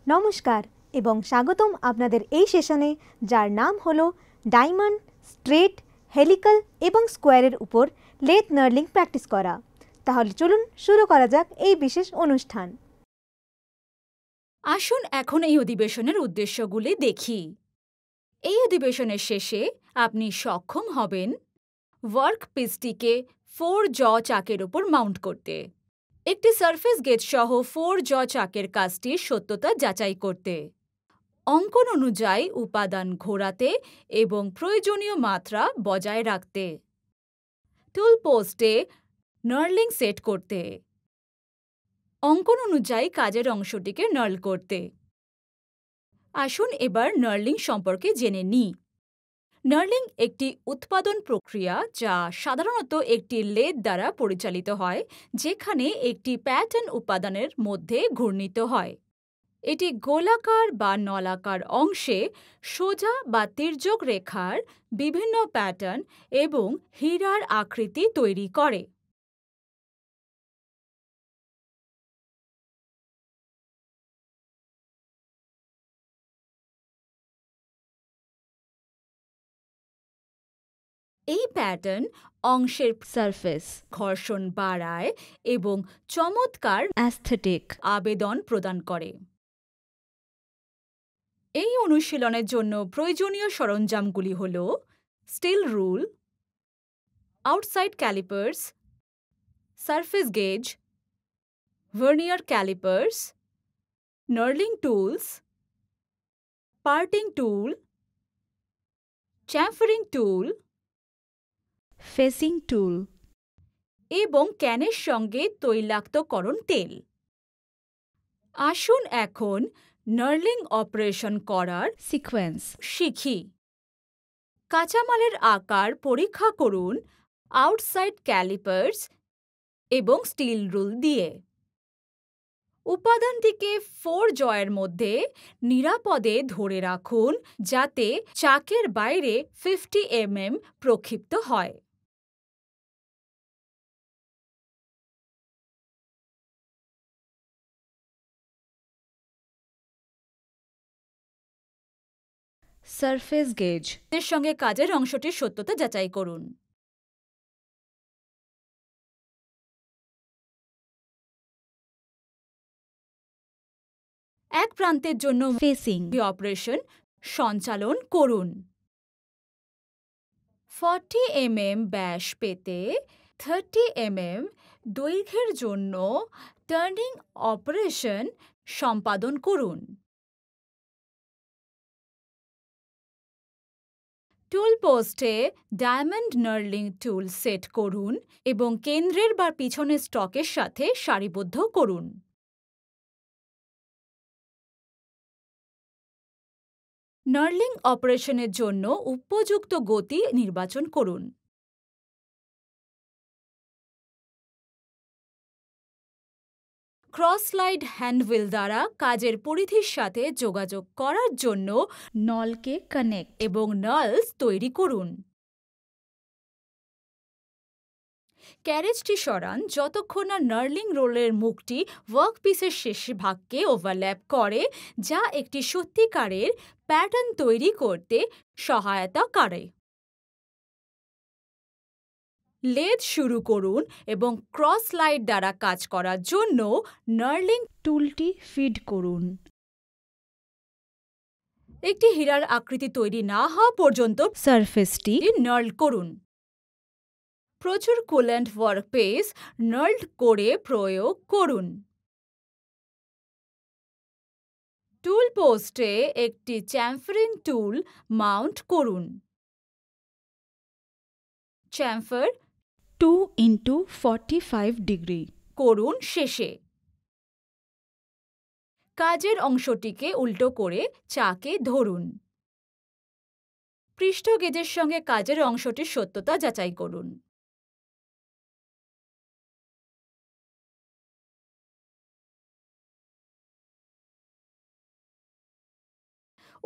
নমস্কার এবং স্বাগতম আপনাদের এই সেশনে, যার নাম হলো ডায়মন্ড, স্ট্রেট, হেলিক্যাল এবং স্কোয়ারের উপর লেথ নার্লিং প্র্যাকটিস করা। তাহলে চলুন শুরু করা যাক এই বিশেষ অনুষ্ঠান। আসুন এখন এই অধিবেশনের উদ্দেশ্যগুলি দেখি। এই অধিবেশনের শেষে আপনি সক্ষম হবেন ওয়ার্ক পিসটিকে 4 জ চাকের উপর মাউন্ট করতে, একটি সারফেস গেজ সহ 4 জ চাকের কাজটির সত্যতা যাচাই করতে, অঙ্কন অনুযায়ী উপাদান ঘোরাতে এবং প্রয়োজনীয় মাত্রা বজায় রাখতে, টুল পোস্টে নার্লিং সেট করতে, অঙ্কন অনুযায়ী কাজের অংশটিকে নার্ল করতে। আসুন এবার নার্লিং সম্পর্কে জেনে নিই। নার্লিং একটি উৎপাদন প্রক্রিয়া যা সাধারণত একটি লেদ দ্বারা পরিচালিত হয়, যেখানে একটি প্যাটার্ন উপাদানের মধ্যে ঘূর্ণিত হয়। এটি গোলাকার বা নলাকার অংশে সোজা বা তির্যক রেখার বিভিন্ন প্যাটার্ন এবং হীরার আকৃতি তৈরি করে। এই প্যাটার্ন অংশের সারফেস ঘর্ষণ বাড়ায় এবং চমৎকার অ্যাস্থেটিক আবেদন প্রদান করে। এই অনুশীলনের জন্য প্রয়োজনীয় সরঞ্জামগুলি হল steel rule, outside calipers, surface gauge, vernier calipers, knurling tools, parting tool, chamfering tool, facing tool এবং ক্যানের সঙ্গে তৈলাক্তকরণ তেল। আসুন এখন নার্লিং অপারেশন করার সিকোয়েন্স শিখি। কাঁচামালের আকার পরীক্ষা করুন আউটসাইড ক্যালিপার্স এবং স্টিল রুল দিয়ে। উপাদানটিকে 4 জয়ের মধ্যে নিরাপদে ধরে রাখুন যাতে চাকের বাইরে 50 mm প্রক্ষিপ্ত হয়। সারফেস গেজ এর সঙ্গে কাজের অংশটির সত্যতা যাচাই করুন। এক প্রান্তের জন্য ফেসিং অপারেশন সঞ্চালন করুন। 40 mm ব্যাস পেতে 30 mm দৈর্ঘ্যের জন্য টার্নিং অপারেশন সম্পাদন করুন। টুল পোস্টে ডায়মন্ড নার্লিং টুল সেট করুন এবং কেন্দ্রের বা পিছনের স্টকের সাথে সারিবদ্ধ করুন। নার্লিং অপারেশনের জন্য উপযুক্ত গতি নির্বাচন করুন। ক্রস স্লাইড হ্যান্ডউইল দ্বারা কাজের পরিধির সাথে যোগাযোগ করার জন্য নলকে কানেক্ট এবং নালস তৈরি করুন। ক্যারেজটি সরান যতক্ষণ না নার্লিং রোলের মুখটি ওয়ার্কপিসের শেষ ভাগকে ওভারল্যাপ করে, যা একটি সত্যিকারের প্যাটার্ন তৈরি করতে সহায়তা করে। লেদ শুরু করুন এবং ক্রস স্লাইড দ্বারা কাজ করার জন্য নার্লিং টুলটি ফিড করুন। একটি হীরার আকৃতি তৈরি না হওয়া পর্যন্ত সারফেসটি নার্ল করুন। প্রচুর কুল্যান্ট ওয়ার্কপিস নার্লড করে প্রয়োগ করুন। টুল পোস্টে একটি চ্যাম্ফারিং টুল মাউন্ট করুন। চ্যাম্ফার 2x45 ডিগ্রি করুন শেষে। কাজের অংশটিকে উল্টো করে চাকে ধরুন। পৃষ্ঠ গেজের সঙ্গে কাজের অংশটির সত্যতা যাচাই করুন।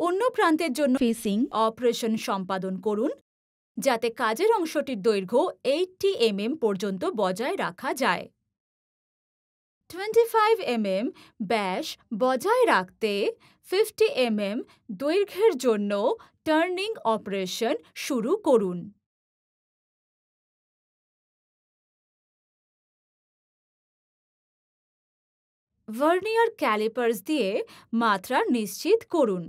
অন্য প্রান্তের জন্য ফেসিং অপারেশন সম্পাদন করুন যাতে কাজের অংশটির দৈর্ঘ্য 80 mm পর্যন্ত বজায় রাখা যায়। 25 mm ব্যাস বজায় রাখতে 50 mm দৈর্ঘ্যের জন্য টার্নিং অপারেশন শুরু করুন। ভার্নিয়ার ক্যালিপার্স দিয়ে মাত্রা নিশ্চিত করুন।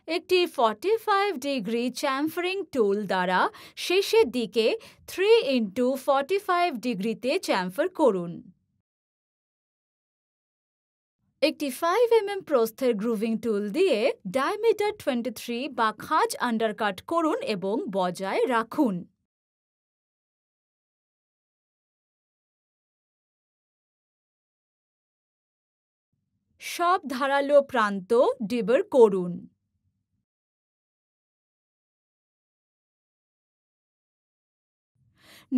একটি 45 ডিগ্রি চ্যামফারিং টুল দ্বারা শেষের দিকে 3x45 ডিগ্রিতে চ্যামফার করুন। একটি 5 mm প্রস্থের গ্রুভিং টুল দিয়ে ডায়ামিটার 23 বা খাঁজ আন্ডারকাট করুন এবং বজায় রাখুন। সব ধারালো প্রান্ত ডিবার করুন।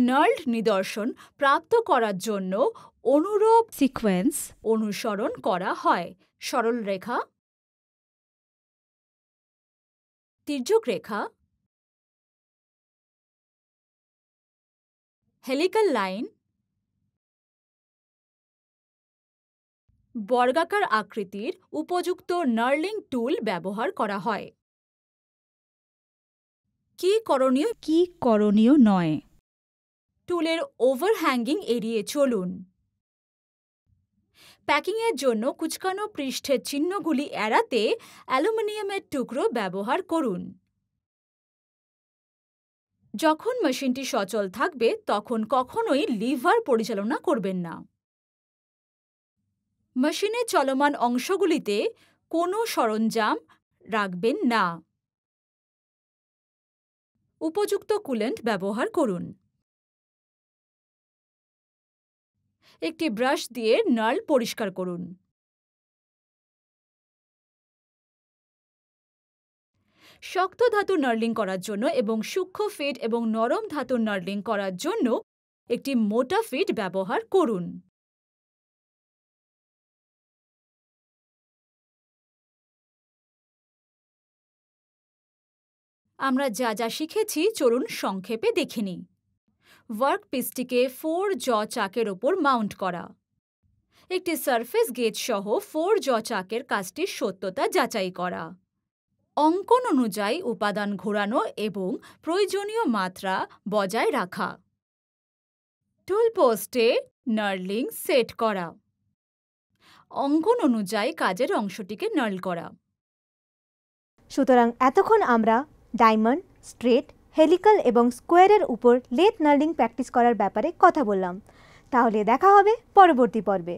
নার্ল্ড নিদর্শন প্রাপ্ত করার জন্য অনুরূপ সিকোয়েন্স অনুসরণ করা হয়। সরল রেখা, তির্যক রেখা, হেলিক্যাল লাইন, বর্গাকার আকৃতির উপযুক্ত নার্লিং টুল ব্যবহার করা হয়। কি করণীয় নয়। টুলের ওভারহ্যাঙ্গিং এড়িয়ে চলুন। প্যাকিংয়ের জন্য কুঁচকানো পৃষ্ঠের চিহ্নগুলি এড়াতে অ্যালুমিনিয়ামের টুকরো ব্যবহার করুন। যখন মেশিনটি সচল থাকবে তখন কখনোই লিভার পরিচালনা করবেন না। মেশিনের চলমান অংশগুলিতে কোনো সরঞ্জাম রাখবেন না। উপযুক্ত কুলেন্ট ব্যবহার করুন। একটি ব্রাশ দিয়ে নাল পরিষ্কার করুন। শক্ত ধাতু নার্লিং করার জন্য এবং সূক্ষ্ম ফিড এবং নরম ধাতু নার্লিং করার জন্য একটি মোটা ফিড ব্যবহার করুন। আমরা যা যা শিখেছি চলুন সংক্ষেপে দেখে নিই। ওয়ার্কপিসটিকে 4 জ চাকের ওপর মাউন্ট করা। একটি সারফেস গেজ সহ 4 জ চাকের কাজটির সত্যতা যাচাই করা। অঙ্কন অনুযায়ী উপাদান ঘোরানো এবং প্রয়োজনীয় মাত্রা বজায় রাখা। টুল পোস্টে নার্লিং সেট করা। অঙ্কন অনুযায়ী কাজের অংশটিকে নার্ল করা। সুতরাং এতক্ষণ আমরা ডায়মন্ড, স্ট্রেট, হেলিক্যাল এবং স্কোয়ারের উপর লেথ নার্লিং প্র্যাকটিস করার ব্যাপারে কথা বললাম। তাহলে দেখা হবে পরবর্তী পর্বে।